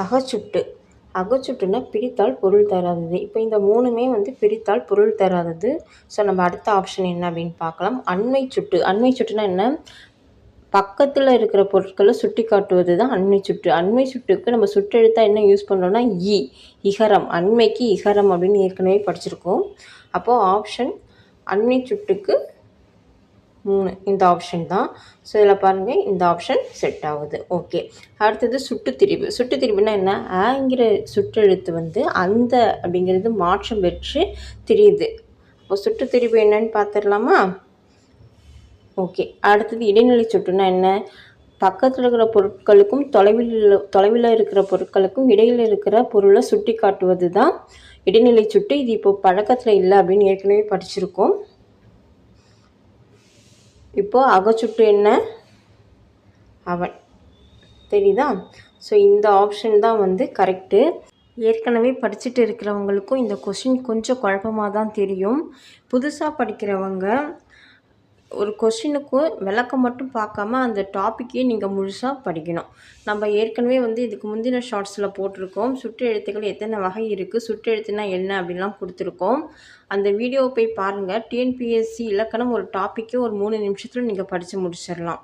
அகச்சுட்டு. அகச்சுட்டுனா பிரித்தால் பொருள் தராதது. இப்போ இந்த 3மே வந்து பிரித்தால் பொருள் தராதது. ஸோ நம்ம அடுத்த ஆப்ஷன் என்ன அப்படின்னு பார்க்கலாம். அண்மை சுட்டு. அண்மை சுட்டுனா என்ன? பக்கத்தில் இருக்கிற பொருட்களை சுட்டி காட்டுவது தான் அண்மை சுட்டு. அண்மை சுட்டுக்கு நம்ம சுட்டெழுத்தா என்ன யூஸ் பண்ணுறோம்னா இகரம். அண்மைக்கு இகரம் அப்படின்னு ஏற்கனவே படிச்சிருக்கோம். அப்போது ஆப்ஷன் அண்மை சுட்டுக்கு 3 இந்த ஆப்ஷன் தான். ஸோ இதில் பாருங்கள், இந்த ஆப்ஷன் செட் ஆகுது. ஓகே, அடுத்தது சுட்டுத்திரிபு. சுட்டுத்திரிபுனா என்ன? ஆங்கிற சுற்றெழுத்து வந்து அந்த அப்படிங்கிறது மாற்றம் பெற்று திரியுது. இப்போ சுட்டுத்திரிபு என்னன்னு பார்த்துடலாமா? ஓகே, அடுத்தது இடைநிலை சுட்டுனா என்ன? பக்கத்தில் இருக்கிற பொருட்களுக்கும் தொலைவில் இருக்கிற பொருட்களுக்கும் இடையில் இருக்கிற பொருளை சுட்டி காட்டுவது தான் இடைநிலை சுட்டு. இது இப்போ பழக்கத்தில் இல்லை அப்படின்னு ஏற்கனவே படிச்சிருக்கோம். இப்போ அகச்சுட்டு என்ன? அவன். தெரியுதா? ஸோ இந்த ஆப்ஷன் தான் வந்து கரெக்டு. ஏற்கனவே படிச்சுட்டு இருக்கிறவங்களுக்கும் இந்த கொஷின் கொஞ்சம் குழப்பமாக தான் தெரியும். புதுசாக படிக்கிறவங்க ஒரு கொஷினுக்கு விளக்கம் மட்டும் பார்க்காம அந்த டாப்பிக்கே நீங்கள் முழுசாக படிக்கணும். நம்ம ஏற்கனவே வந்து இதுக்கு முந்தின ஷார்ட்ஸில் போட்டிருக்கோம். சுட்டு எழுத்துக்கள் எத்தனை வகை இருக்குது, சுட்டு எழுத்துனா என்ன அப்படின்லாம் கொடுத்துருக்கோம். அந்த வீடியோவை போய் பாருங்கள். டிஎன்பிஎஸ்சி இலக்கணம் ஒரு டாப்பிக்கே ஒரு 3 நிமிஷத்தில் நீங்கள் படித்து முடிச்சிடலாம்.